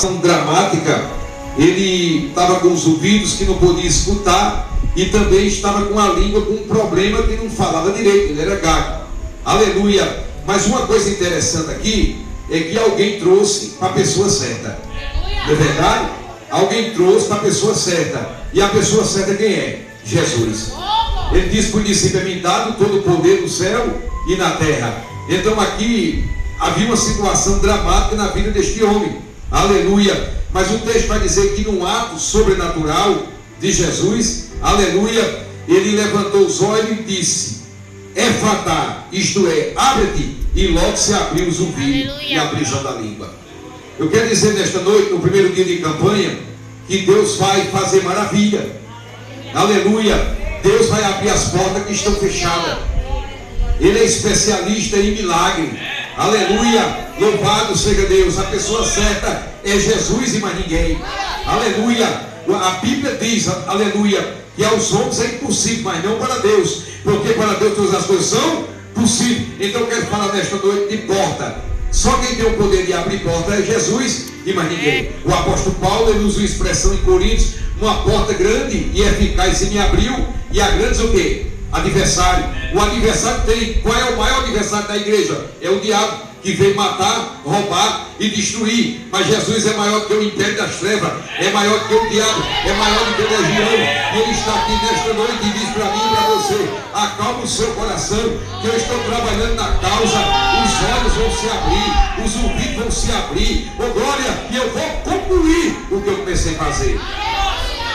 situação dramática. Ele estava com os ouvidos que não podia escutar e também estava com a língua com um problema que não falava direito, ele era gago. Aleluia. Mas uma coisa interessante aqui é que alguém trouxe para a pessoa certa. Não é verdade? Alguém trouxe para a pessoa certa. E a pessoa certa quem é? Jesus. Ele disse para o discípulo: é-me dado todo o poder no céu e na terra. Então aqui havia uma situação dramática na vida deste homem. Aleluia. Mas o texto vai dizer que num ato sobrenatural de Jesus, aleluia, ele levantou os olhos e disse: Efatá, isto é, abre-te, e logo se abriu os ouvidos e a prisão da língua. Eu quero dizer nesta noite, no primeiro dia de campanha, que Deus vai fazer maravilha. Aleluia. Deus vai abrir as portas que estão fechadas. Ele é especialista em milagre. Aleluia. Louvado seja Deus. A pessoa certa é Jesus e mais ninguém. Aleluia. A Bíblia diz, aleluia, que aos homens é impossível, mas não para Deus, porque para Deus todas as coisas são possíveis. Então eu quero falar nesta noite de porta. Só quem tem o poder de abrir porta é Jesus e mais ninguém. O apóstolo Paulo, ele usa uma expressão em Coríntios: uma porta grande e eficaz se me abriu, e a grande é o quê? Adversário. O adversário tem, qual é o maior adversário da igreja? É o diabo, que veio matar, roubar e destruir. Mas Jesus é maior que o império das trevas, é maior que o diabo, é maior do que o legião. E ele está aqui nesta noite e diz para mim e para você: acalma o seu coração, que eu estou trabalhando na causa. Os olhos vão se abrir, os ouvidos vão se abrir, oh glória, e eu vou concluir o que eu comecei a fazer.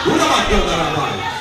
Uma bacana, Arabai.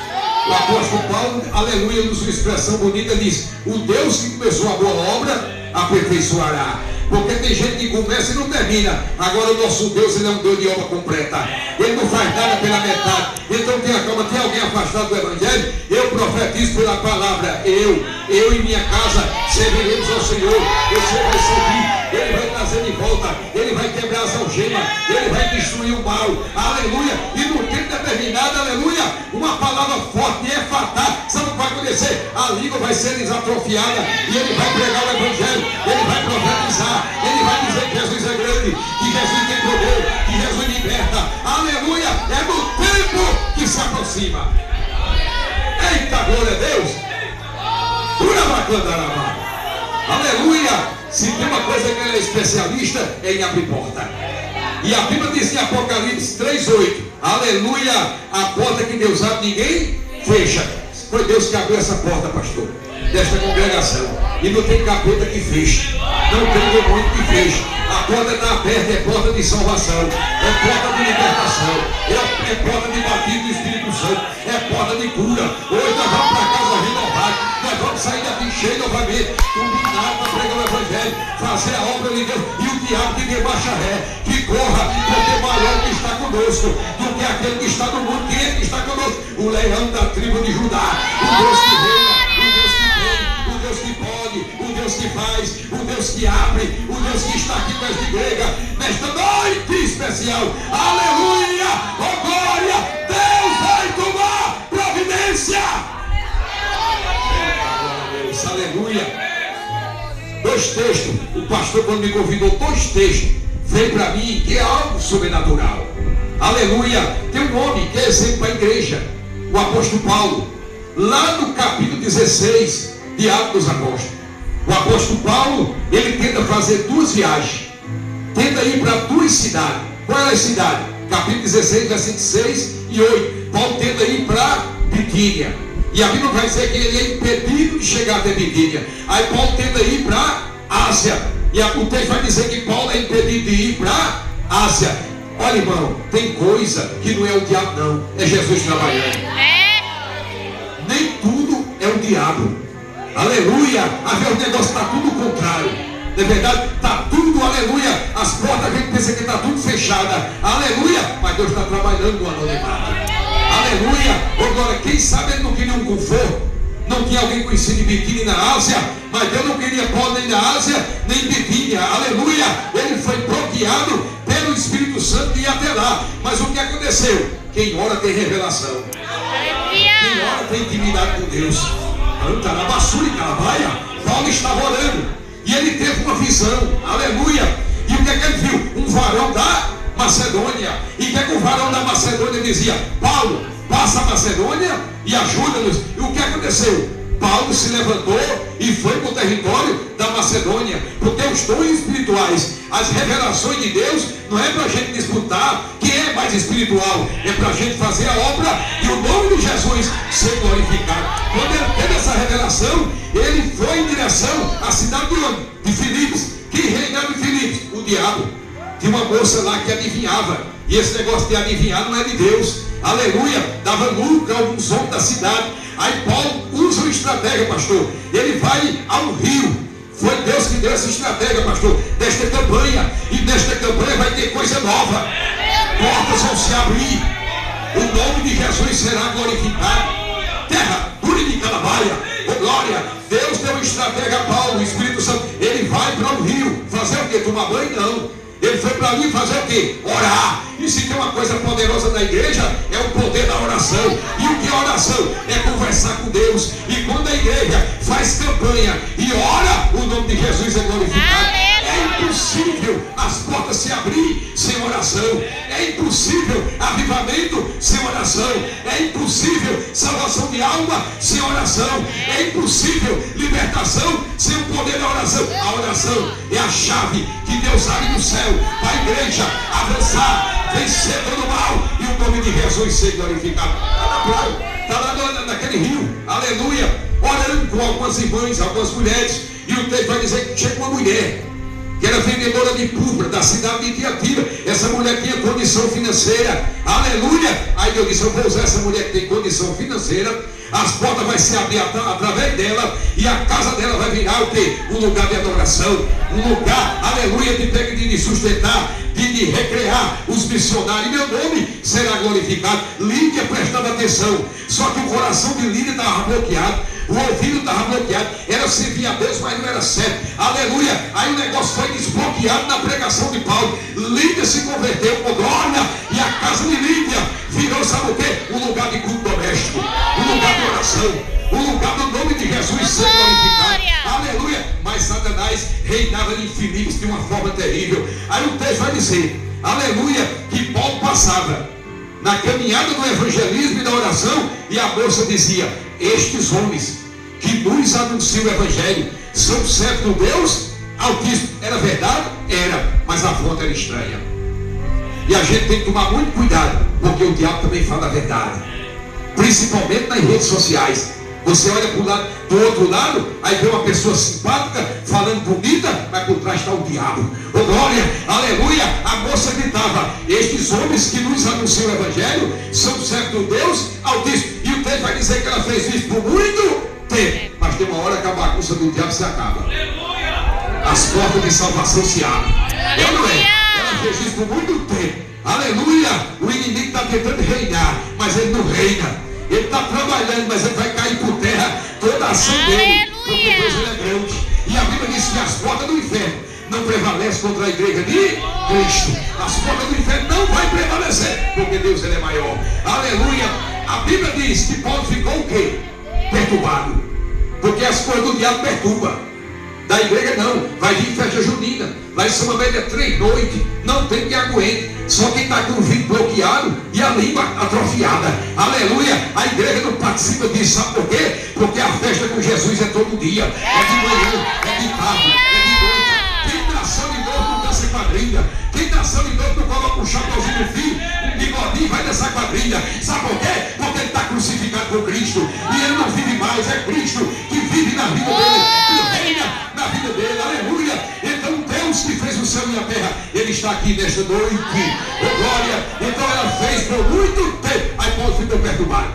O apóstolo Paulo, aleluia, usa uma expressão bonita, diz: o Deus que começou a boa obra aperfeiçoará. Porque tem gente que começa e não termina. Agora o nosso Deus, ele é um Deus de obra completa. Ele não faz nada pela metade. Então tenha calma. Tem alguém afastado do Evangelho? Eu profetizo pela palavra: eu e minha casa serviremos ao Senhor. O Senhor vai servir, Ele vai trazer de volta, Ele vai quebrar as algemas, Ele vai destruir o mal. Aleluia. E no tempo determinado, aleluia, uma palavra forte é fatal. Sabe o que vai acontecer? A língua vai ser desatrofiada e ele vai pregar o Evangelho, ele vai profetizar, ele vai dizer que Jesus é grande, que Jesus tem poder, que Jesus liberta. Aleluia. É no tempo que se aproxima. Eita, glória a Deus. Aleluia. Se tem uma coisa que ele é especialista, é em abrir porta. E a Bíblia diz em Apocalipse 3:8: aleluia, a porta que Deus abre, ninguém fecha. Foi Deus que abriu essa porta, pastor, desta congregação. E não tem capeta que feche, não tem demônio que feche. A porta está aberta, é porta de salvação, é porta de libertação, é porta de batismo do Espírito Santo, é porta de cura. Hoje nós vamos para casa renovar, nós vamos sair daqui cheio novamente, combinado para pregar o Evangelho, fazer a obra de Deus. E o diabo que dê marcha ré, que corra, porque maior que está conosco do que aquele que está no mundo. Quem é que está conosco? O leão da tribo de Judá, o Deus que reina, o Deus que tem, o Deus que pode, o Deus que faz, o Deus que abre, o Deus que está aqui com esta igreja nesta noite especial. Aleluia, oh glória, Deus vai tomar providência. Aleluia. Dois textos, o pastor quando me convidou, dois textos veio para mim que é algo sobrenatural. Aleluia. Tem um homem que é exemplo para a igreja, o apóstolo Paulo, lá no capítulo 16 de Atos dos Apóstolos. O apóstolo Paulo, ele tenta fazer duas viagens, tenta ir para duas cidades. Qual é a cidade? Capítulo 16, versículos 6 e 8. Paulo tenta ir para Bitínia, e a Bíblia vai dizer que ele é impedido de chegar até Bitínia. Aí Paulo tenta ir para Ásia, e o texto vai dizer que Paulo é impedido de ir para Ásia. Olha, irmão, tem coisa que não é o diabo, não, é Jesus trabalhando. Nem tudo é o diabo. Aleluia. Às vezes o negócio está tudo o contrário. De verdade, está tudo, aleluia. As portas a gente pensa que está tudo fechada. Aleluia. Mas Deus está trabalhando no anonimato. Aleluia. Agora, quem sabe ele não queria um conforto. Não tinha alguém conhecido em Bitínia na Ásia, mas Deus não queria Paulo nem na Ásia, nem em Bitínia. Aleluia. Ele foi bloqueado pelo Espírito Santo de ir até lá. Mas o que aconteceu? Quem ora tem revelação. Quem ora tem intimidade com Deus. Paulo estava orando e ele teve uma visão, aleluia. E o que é que ele viu? Um varão da Macedônia. varão da Macedônia dizia: Paulo, passa a Macedônia e ajuda-nos. E o que aconteceu? Paulo se levantou e foi para o território da Macedônia, porque os dons espirituais, as revelações de Deus, não é para a gente disputar quem é mais espiritual, é para a gente fazer a obra e o nome de Jesus ser glorificado. Quando ele teve essa revelação, ele foi em direção à cidade de Filipos. Quem reinava em Filipos? O diabo. Tinha uma moça lá que adivinhava, e esse negócio de adivinhar não é de Deus. Aleluia, dava lucro a alguns homens da cidade. Aí Paulo usa uma estratégia, pastor. Ele vai ao rio. Foi Deus que deu essa estratégia, pastor, desta campanha. E nesta campanha vai ter coisa nova. Portas vão se abrir. O nome de Jesus será glorificado. Terra, de Calabaia, oh glória. Deus deu uma estratégia a Paulo, o Espírito Santo. Ele vai para o rio. Fazer o quê? Tomar banho? Não. Ele foi para ali fazer o quê? Orar. E se tem uma coisa poderosa da igreja, é o poder da oração. E o que é oração? É conversar com Deus. E quando a igreja faz campanha e ora, o nome de Jesus é glorificado. É impossível as portas se abrir sem oração. É impossível avivamento sem oração. É impossível salvação de alma sem oração. É impossível libertação sem o poder da oração. A oração é a chave que Deus abre no céu para a igreja avançar, vencer todo o mal e o nome de Jesus ser glorificado. Está na praia, está lá naquele rio, aleluia, orando com algumas irmãs, algumas mulheres. E o texto vai dizer que chega uma mulher que era vendedora de púrpura da cidade de Tiatira. Essa mulher tinha condição financeira, aleluia. Aí eu disse: eu vou usar essa mulher que tem condição financeira, as portas vão se abrir através dela, e a casa dela vai virar o quê? Um lugar de adoração, um lugar, aleluia, de sustentar, de recrear os missionários. Meu nome será glorificado. Lídia prestava atenção, só que o coração de Lídia estava bloqueado, o ouvido estava bloqueado. Ela servia a Deus, mas não era certo, aleluia. Aí o negócio foi desbloqueado na pregação de Paulo. Lídia se converteu, com glória, e a casa de Lídia virou, sabe o quê? Um lugar de culto doméstico, um lugar de oração, um lugar do nome de Jesus ser glorificado, aleluia. Mas Satanás reinava em Filipos de uma forma terrível. Aí o texto vai dizer, aleluia, que Paulo passava na caminhada do evangelismo e da oração, e a moça dizia: estes homens que nos anunciam o evangelho são servos do Deus Altíssimo. Era verdade? Era, mas a fonte era estranha. E a gente tem que tomar muito cuidado, porque o diabo também fala a verdade, principalmente nas redes sociais. Você olha do outro lado, aí vê uma pessoa simpática, falando bonita, mas por trás está o diabo. Oh glória, aleluia. A moça gritava: estes homens que nos anunciam o evangelho são servos do Deus Altíssimo. E o texto vai dizer que ela fez isso por muito tempo. Mas tem uma hora que a bagunça do diabo se acaba, as portas de salvação se abrem. Eu não é. Ela fez isso por muito tempo, aleluia. O inimigo está tentando reinar, mas ele não reina. Ele está trabalhando, mas ele vai cair por terra toda a ação dele, porque Deus ele é grande. E a Bíblia diz que as portas do inferno não prevalecem contra a igreja de Cristo. As portas do inferno não vai prevalecer, porque Deus ele é maior. Aleluia. A Bíblia diz que Paulo ficou o quê? Perturbado, porque as coisas do diabo perturbam. Da igreja não, vai vir festa junina, lá em São Amélia 3 noites, não tem que aguente, só quem está com o ouvido bloqueado e a língua atrofiada, aleluia. A igreja não participa disso, sabe por quê? Porque a festa com Jesus é todo dia, é de manhã, é de tarde, é de noite. Quem nasceu de novo não dança quadrilha, quem nasceu de novo não coloca um chapeuzinho no fim, um bigodinho, vai dançar quadrilha. Sabe por quê? Porque ele está crucificado com Cristo, e ele não vive mais, é Cristo que vive na vida dele, que reina na vida dele, aleluia. Então Deus que fez o céu e a terra, ele está aqui nesta noite, oh glória. Então ela fez por muito tempo. Aí Paulo ficou perturbado,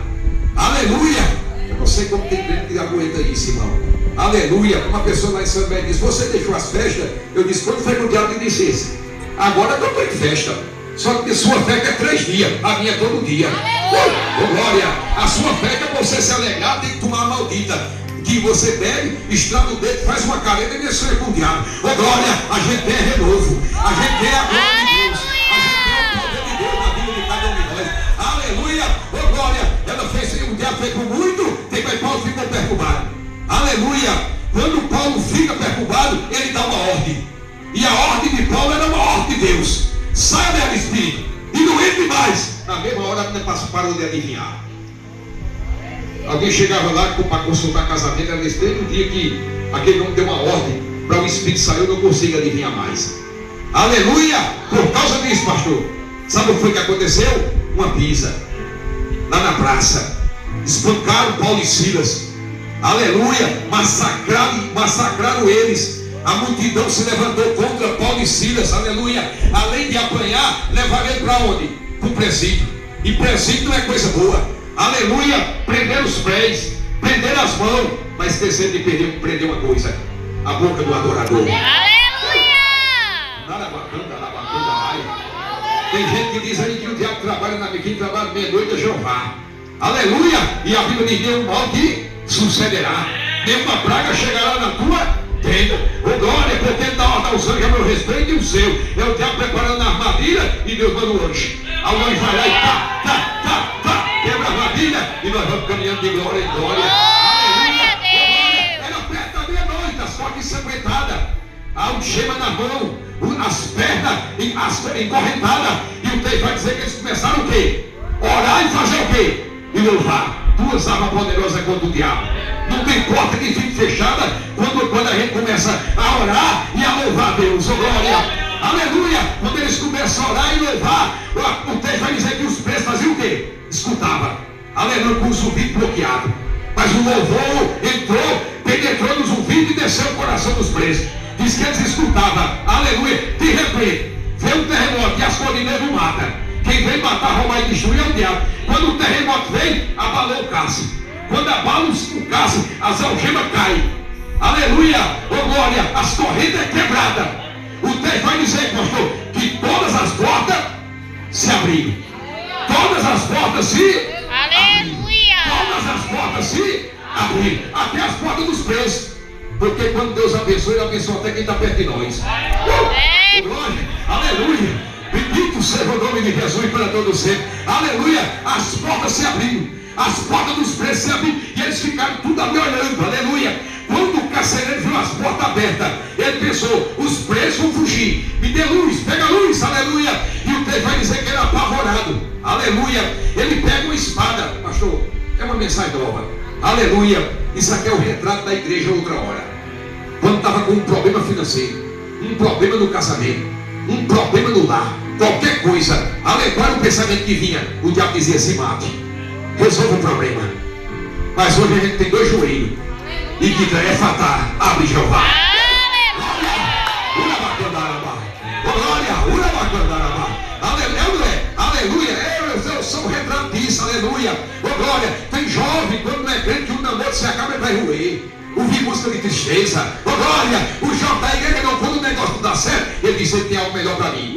aleluia. Eu não sei como tem gente que aguenta isso, irmão, aleluia. Uma pessoa lá em São Bento disse: você deixou as festas? Eu disse: quando foi que o diabo me disse isso? Agora eu estou em festa, só que a sua fé é 3 dias, a minha é todo dia. Oh glória. A sua fé é para você se alegrar, tem que tomar a maldita que você bebe, estrada o dedo, faz uma careta e desce com o diabo. Oh glória, a gente tem renovo, a gente tem a glória de Deus, a gente tem o poder de Deus na vida de cada um de nós, aleluia. Oh glória. Ela fez, o diabo fez por muito tempo, aí Paulo ficou perturbado, aleluia. Quando Paulo fica perturbado, ele dá uma ordem, e a ordem de Paulo era uma ordem de Deus: saia dela, espírito, e não entre mais. Na mesma hora a menina parou de adivinhar. Alguém chegava lá para consultar casamento, era nesse mesmo dia que aquele homem deu uma ordem para o espírito sair, eu não consigo adivinhar mais. Aleluia! Por causa disso, pastor, sabe o que foi que aconteceu? Uma pisa lá na praça, espancaram Paulo e Silas. Aleluia! Massacraram eles. A multidão se levantou contra Paulo e Silas. Aleluia! Além de apanhar, levaram ele para onde? Para o presídio. E presídio não é coisa boa. Aleluia! Prenderam os pés, prenderam as mãos, mas esqueceram de prender uma coisa: a boca do adorador. Aleluia! Tem gente que diz aí que o diabo trabalha na meia-noite é Jeová. Aleluia! E a Bíblia diz: nenhum mal que sucederá, nenhuma praga chegará na tua tenda. Ô glória, porque ele dá ordem aos anjos a meu respeito e o seu. É o diabo preparando a armadilha e Deus manda o anjo. A anjo vai lá e quebra a armadilha e nós vamos caminhando de glória em glória. Aleluia! Era perto da meia-noite, as portas ensanguentadas, a algema na mão, as pernas encorrentadas. E o texto vai dizer que eles começaram o quê? Orar e fazer o quê? E louvar. Duas armas poderosas contra o diabo. Não tem porta que fique fechada quando a gente começa a orar e a louvar a Deus. Oh, glória! Aleluia! Quando eles começam a orar e louvar, o texto vai dizer que os presos faziam o quê? Escutava. Aleluia, com os ouvidos bloqueados. Mas o louvor entrou, penetrou nos ouvidos e desceu o coração dos presos. Diz que eles escutavam. Aleluia! De repente, veio um terremoto e as colinas não matam. Quem vem matar, roubar e destruir é o diabo. Quando o terremoto vem, abalou o cássio. Quando abala o cássio, as algemas caem. Aleluia! Oh glória! As correntes é quebrada. O texto vai dizer, pastor, que todas as portas se abriram. Todas as portas se Aleluia! abriram. Todas as portas se abriram. Até as portas dos presos. Porque quando Deus abençoa, Ele abençoa até quem está perto de nós. Glória! Aleluia! Bendito seja o nome de Jesus para todos sempre. Aleluia! As portas se abriram. As portas dos presos se abriram. E eles ficaram tudo ali olhando. Aleluia! Quando o carcereiro viu as portas abertas, ele pensou: os presos vão fugir. Me dê luz, pega luz. Aleluia! E o texto vai dizer que ele é apavorado. Aleluia! Ele pega uma espada. Pastor, é uma mensagem nova. Aleluia! Isso aqui é o retrato da igreja outra hora. Quando estava com um problema financeiro, um problema no casamento, um problema no lar, qualquer coisa, aleluia, o pensamento que vinha, o diabo dizia: se mate, resolva o problema. Mas hoje a gente tem dois joelhos e que é fatal, abre Jeová. Aleluia, eu sou o retrato disso. Aleluia, oh glória. Tem jovem, quando não é crente, que o namoro se acaba e vai roer. Ouvir música de tristeza. Oh glória, o jovem da igreja, não, quando o negócio não dá certo, ele diz: ele tem algo melhor para mim.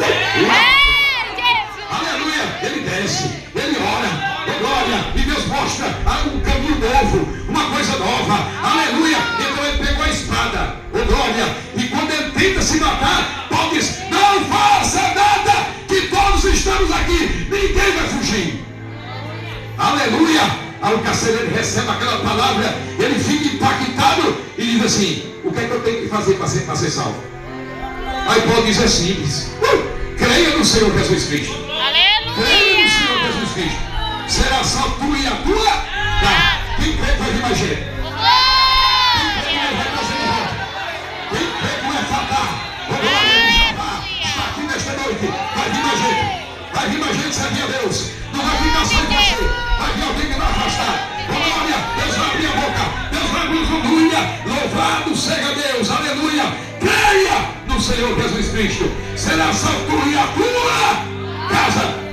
Aleluia, ele desce, ele ora. Oh glória, e Deus mostra um caminho novo, uma coisa nova. Aleluia, então ele pegou a espada. Oh glória, e quando ele tenta se matar, Paulo diz: não faça nada, que todos estamos aqui, ninguém vai fugir. Aleluia. Aí o carcereiro recebe aquela palavra, ele fica impactado e diz assim: o que é que eu tenho que fazer para ser salvo? Aí Paulo diz: é simples, creia no Senhor Jesus Cristo. Aleluia! Creia no Senhor Jesus Cristo, será salvo tu e a tua casa. Quem crê vai vir mais gente. Quem crê não é fatal. O glória de Jeová está aqui nesta noite. Vai vir mais gente. Vai vir mais gente, servir a Deus. Não vai ficar só em você. Vai vir alguém que vai afastar. Glória, Deus vai abrir a boca. Deus vai abrir o glória. Louvado seja Deus. Aleluia. Creia no Senhor Jesus Cristo. Será salvo tu e a tua casa.